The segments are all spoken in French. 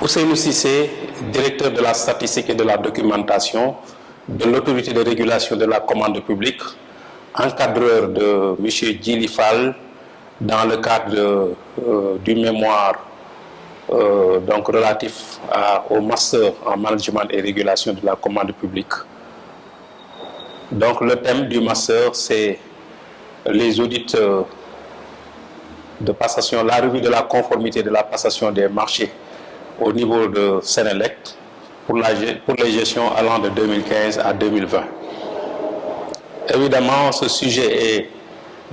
Ousseynou Cissé, directeur de la statistique et de la documentation de l'autorité de régulation de la commande publique, encadreur de M. Djili Fall dans le cadre du mémoire donc relatif au master en management et régulation de la commande publique. Donc le thème du master, c'est les audits de passation, la revue de la conformité de la passation des marchés au niveau de Sénélec pour les gestions allant de 2015 à 2020. Évidemment, ce sujet est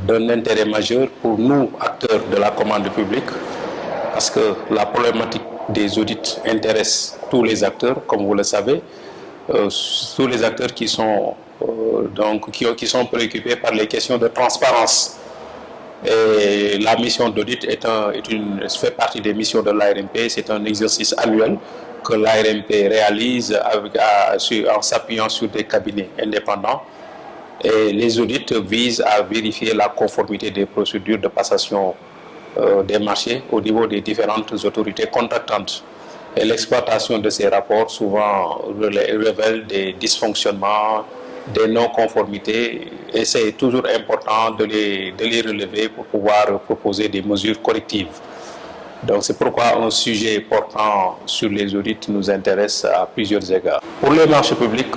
d'un intérêt majeur pour nous, acteurs de la commande publique, parce que la problématique des audits intéresse tous les acteurs, comme vous le savez, tous les acteurs qui sont préoccupés par les questions de transparence. Et la mission d'audit fait partie des missions de l'ARMP. C'est un exercice annuel que l'ARMP réalise en s'appuyant sur des cabinets indépendants. Et les audits visent à vérifier la conformité des procédures de passation des marchés au niveau des différentes autorités contractantes. Et l'exploitation de ces rapports souvent révèle des dysfonctionnements, des non-conformités, et c'est toujours important de les relever pour pouvoir proposer des mesures correctives. Donc c'est pourquoi un sujet portant sur les audits nous intéresse à plusieurs égards. Pour les marchés publics,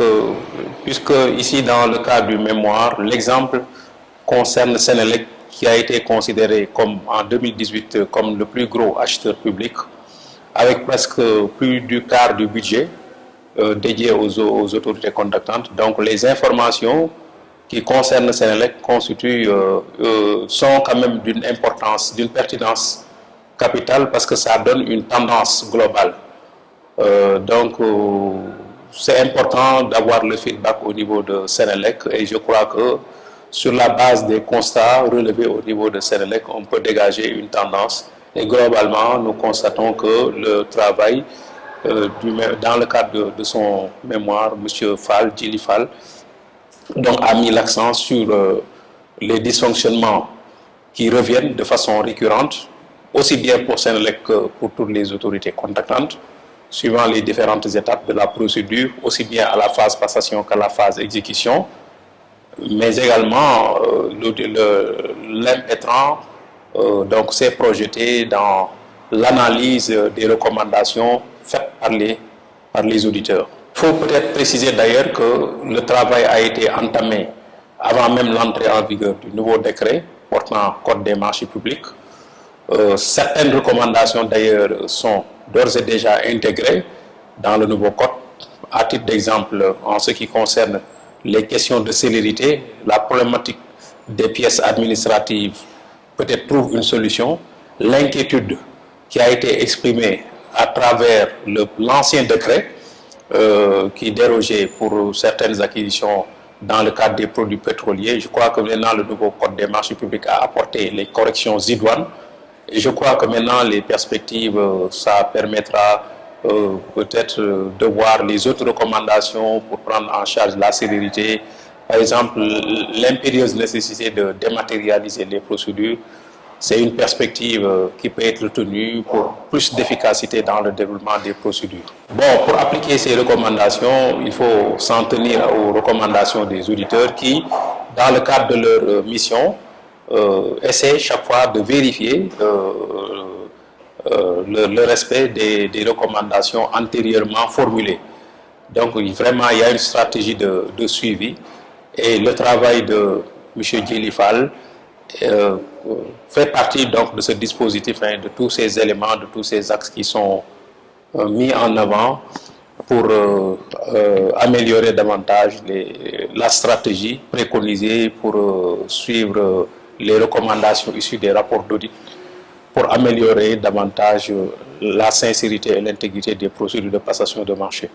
puisque ici dans le cadre du mémoire, l'exemple concerne Sénélec, qui a été considéré comme en 2018 comme le plus gros acheteur public, avec presque plus du quart du budget dédié aux autorités contractantes. Donc les informations qui concernent Sénélec sont quand même d'une importance, d'une pertinence capitale, parce que ça donne une tendance globale. C'est important d'avoir le feedback au niveau de Sénélec, et je crois que sur la base des constats relevés au niveau de Sénélec, on peut dégager une tendance. Et globalement, nous constatons que le travail, dans le cadre de son mémoire, M. Fall, Djili Fall, donc, a mis l'accent sur les dysfonctionnements qui reviennent de façon récurrente, aussi bien pour Sénélec que pour toutes les autorités contractantes, suivant les différentes étapes de la procédure, aussi bien à la phase passation qu'à la phase exécution, mais également l'impétrant donc s'est projeté dans l'analyse des recommandations faites par les auditeurs. Il faut peut-être préciser d'ailleurs que le travail a été entamé avant même l'entrée en vigueur du nouveau décret portant Code des marchés publics. Certaines recommandations d'ailleurs sont d'ores et déjà intégrées dans le nouveau code. À titre d'exemple, en ce qui concerne les questions de célérité, la problématique des pièces administratives peut-être trouve une solution. L'inquiétude qui a été exprimée à travers l'ancien décret qui dérogeait pour certaines acquisitions dans le cadre des produits pétroliers, je crois que maintenant le nouveau code des marchés publics a apporté les corrections idoines, et je crois que maintenant les perspectives, ça permettra peut-être de voir les autres recommandations pour prendre en charge la célérité. Par exemple, l'impérieuse nécessité de dématérialiser les procédures, c'est une perspective qui peut être retenue pour plus d'efficacité dans le déroulement des procédures. Bon, pour appliquer ces recommandations, il faut s'en tenir aux recommandations des auditeurs qui, dans le cadre de leur mission, essaient chaque fois de vérifier le respect des recommandations antérieurement formulées. Donc vraiment, il y a une stratégie de suivi, et le travail de M. Djili Fall fait partie donc de ce dispositif, de tous ces éléments, de tous ces axes qui sont mis en avant pour améliorer davantage la stratégie préconisée pour suivre les recommandations issues des rapports d'audit, pour améliorer davantage la sincérité et l'intégrité des procédures de passation de marché.